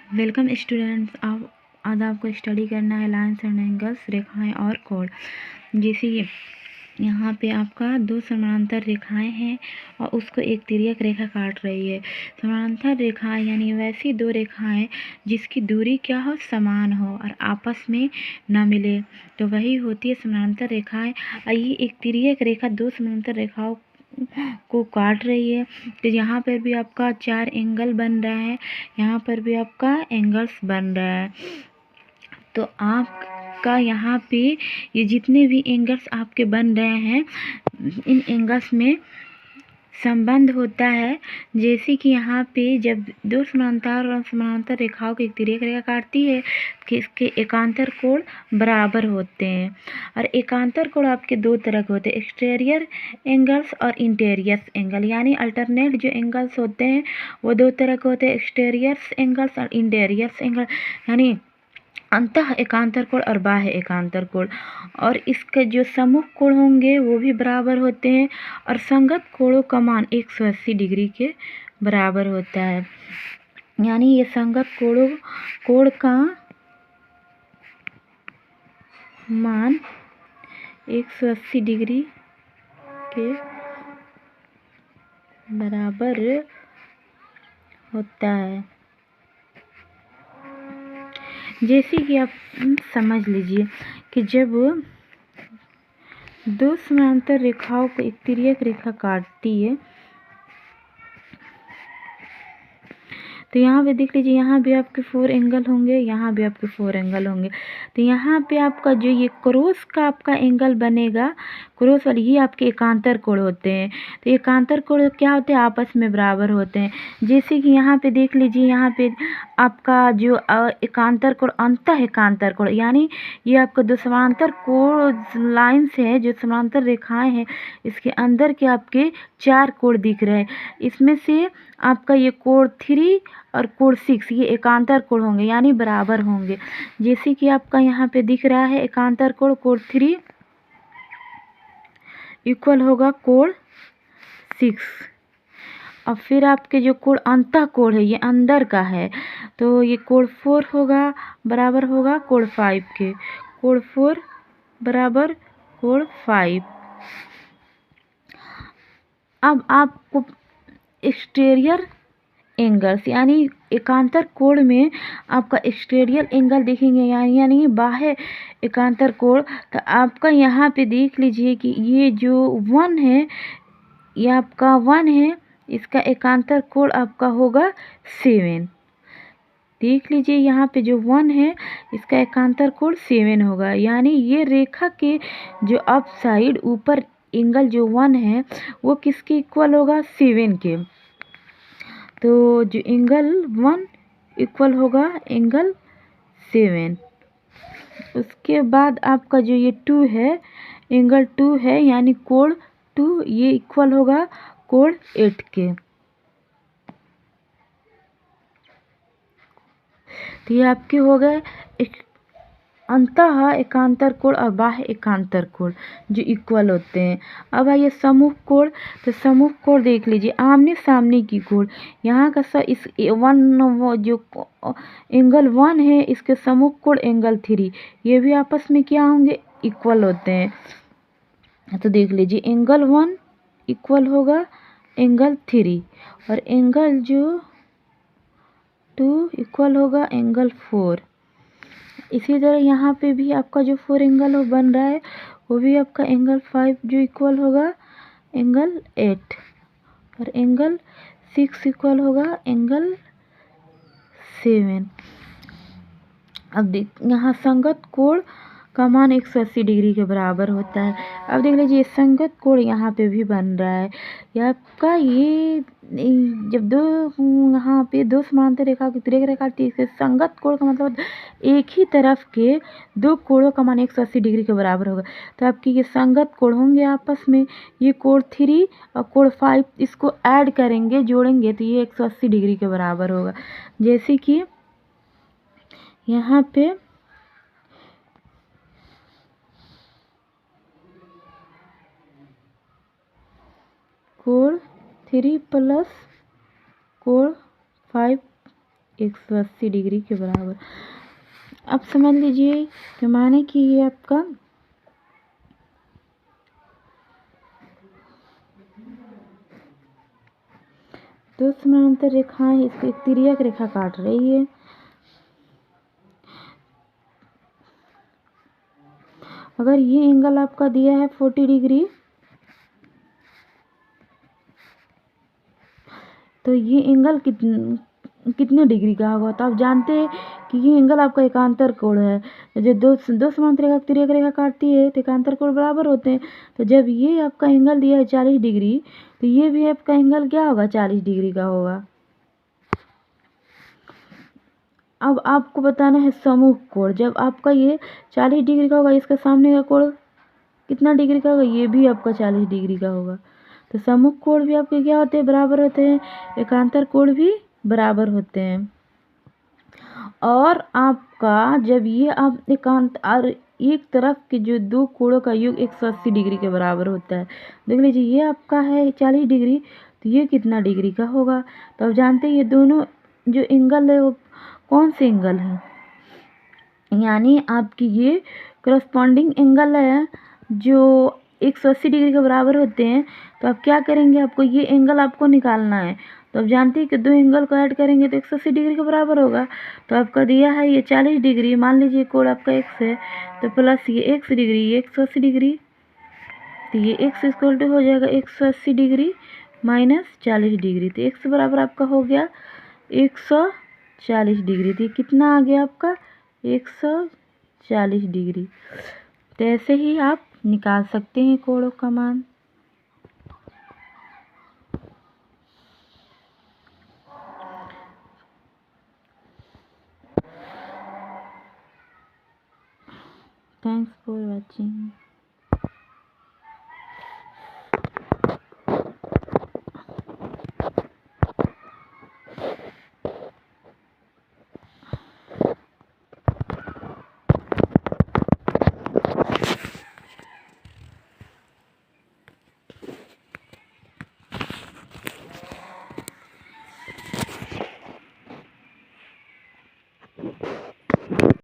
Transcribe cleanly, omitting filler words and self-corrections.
Welcome students. आप आज आपको स्टडी करना है लाइन्स एंड एंगल्स, रेखाएं और कोण। जैसे यहाँ पे आपका दो समानांतर रेखाएं हैं और उसको एक तिर्यक रेखा काट रही है। समानांतर रेखाएं यानी वैसी दो रेखाएं जिसकी दूरी क्या हो, समान हो और आपस में न मिले, तो वही होती है समानांतर रेखाएं। और ये एक तिर्यक रेखा दो समानांतर रेखाओं को काट रही है। तो यहाँ पर भी आपका 4 एंगल बन रहा है, यहाँ पर भी आपका एंगल्स बन रहा है। तो आपका यहाँ पे ये जितने भी एंगल्स आपके बन रहे हैं, इन एंगल्स में संबंध होता है। जैसे कि यहाँ पे जब दो समानांतर रेखाओं की एक तिर्यक रेखा काटती है कि इसके एकांतर कोण बराबर होते हैं। और एकांतर कोण आपके दो तरह के होते हैं, एक्सटीरियर एंगल्स और इंटीरियर एंगल। यानी अल्टरनेट जो एंगल्स होते हैं वो दो तरह के होते हैं, एक्सटीरियर एंगल्स और इंटीरियर एंगल। यानी अंतः एकांतर कोण और बाह्य एकांतर कोण। और इसके जो सम्मुख कोण होंगे वो भी बराबर होते हैं और संगत कोणों का मान 180 डिग्री के बराबर होता है। यानी ये संगत कोण का मान 180 डिग्री के बराबर होता है। जैसे कि आप समझ लीजिए कि जब दो समानांतर रेखाओं को एक तिर्यक रेखा काटती है, तो यहाँ पे देख लीजिए, यहाँ भी आपके 4 एंगल होंगे, यहाँ भी आपके 4 एंगल होंगे। तो यहाँ पे आपका जो ये क्रॉस का आपका एंगल बनेगा, क्रॉस वाली, ये आपके एकांतर कोण होते हैं। तो एकांतर कोण क्या होते हैं, आपस में बराबर होते हैं। जैसे कि यहाँ पे देख लीजिए, यहाँ पे आपका जो एकांतर कोण, अंतः एकांतर कोण, यानी ये आपका दो समांतर कोण लाइन्स है, जो समांतर रेखाएं हैं, इसके अंदर के आपके 4 कोण दिख रहे हैं। इसमें से आपका ये कोण 3 और कोण 6 ये एकांतर कोण होंगे, यानी बराबर होंगे। जैसे कि आपका यहाँ पे दिख रहा है एकांतर कोण, कोण 3 इक्वल होगा कोण 6। और फिर आपके जो कोण अंतः कोण है, ये अंदर का है, तो ये कोण 4 होगा, बराबर होगा कोण 5 के। कोण 4 बराबर कोण 5। अब आपको एक्सटीरियर एंगल्स यानी एकांतर कोण में आपका एक्सटीरियर एंगल देखेंगे, यानी बाह्य एकांतर कोण। तो आपका यहाँ पे देख लीजिए कि ये जो 1 है, ये आपका 1 है, इसका एकांतर कोण आपका होगा 7। देख लीजिए यहाँ पे जो 1 है, इसका एकांतर कोण 7 होगा। यानी ये रेखा के जो अप साइड ऊपर एंगल जो 1 है वो किसके इक्वल होगा, 7 के। तो जो एंगल 1 इक्वल होगा एंगल 7। उसके बाद आपका जो ये 2 है, एंगल 2 है, यानी कोण 2, ये इक्वल होगा कोण 8 के। तो ये आपके हो गए अंतः एकांतर कोण और बाह्य एकांतर कोण जो इक्वल होते हैं। अब आइए सम्मुख कोण। तो सम्मुख कोण देख लीजिए, आमने सामने की कोण। यहाँ का इस 1 जो एंगल 1 है, इसके सम्मुख कोण एंगल 3, ये भी आपस में क्या होंगे, इक्वल होते हैं। तो देख लीजिए एंगल 1 इक्वल होगा एंगल 3 और एंगल जो 2 इक्वल होगा एंगल 4। इसी तरह यहाँ पे भी आपका जो 4 एंगल बन रहा है वो भी आपका एंगल 5 जो इक्वल होगा एंगल 8 और एंगल 6 इक्वल होगा एंगल 7। अब देख यहाँ संगत कोण का मान 180 डिग्री के बराबर होता है। अब देख लीजिए संगत कोण यहाँ पे भी बन रहा है। यह आपका ये जब दो यहाँ पे दो समांतर रेखा की तिर्यक रेखा काटती है, इसके संगत कोण का मतलब एक ही तरफ के दो कोणों का मान 180 डिग्री के बराबर होगा। तो आपकी ये संगत कोण होंगे आपस में, ये कोण 3 और कोण 5, इसको ऐड करेंगे, जोड़ेंगे, तो ये 180 डिग्री के बराबर होगा। जैसे कि यहाँ पे कोण 3 प्लस कोण 5 180 डिग्री के बराबर। अब समझ लीजिए कि माने कि ये आपका दो समानांतर रेखाएं इसको एक तिर्यक रेखा काट रही है। अगर ये एंगल आपका दिया है 40 डिग्री, तो ये एंगल कितने डिग्री का होगा? तो आप जानते हैं कि ये एंगल आपका एकांतर कोण है। जो दो समांतर रेखा तिर्यक रेखा काटती है तो एकांतर कोण बराबर होते हैं। तो जब ये आपका एंगल दिया है 40 डिग्री, तो ये भी आपका एंगल क्या होगा? 40 डिग्री का होगा। अब आपको बताना है समूह कोण। जब आपका ये 40 डिग्री का होगा, इसका सामने का कोण कितना डिग्री का होगा? ये भी आपका 40 डिग्री का होगा। तो समूह कोण भी आपके क्या होते हैं? बराबर होते हैं। एकांतर कोण भी बराबर होते हैं। और आपका जब ये आप एकांत और एक तरफ के जो दो कोणों का योग 180 डिग्री के बराबर होता है। देख लीजिए, ये आपका है 40 डिग्री, तो ये कितना डिग्री का होगा? तो आप जानते हैं ये दोनों जो एंगल है वो कौन से एंगल है? यानी आपकी ये करस्पॉन्डिंग एंगल है जो 180 डिग्री के बराबर होते हैं। तो आप क्या करेंगे? आपको ये एंगल आपको निकालना है। तो आप जानते हैं कि दो एंगल को ऐड करेंगे तो 180 डिग्री के बराबर होगा। तो आपका दिया है ये 40 डिग्री, मान लीजिए कोण आपका x है, तो प्लस ये x डिग्री, ये 180 डिग्री, तो ये x इक्वल टू हो जाएगा 180 डिग्री माइनस 40 डिग्री। तो x बराबर आपका हो गया 140 डिग्री। तो ये कितना आ गया आपका? 140 डिग्री। तो ऐसे ही आप निकाल सकते हैं कोणों का मान। Thanks for watching.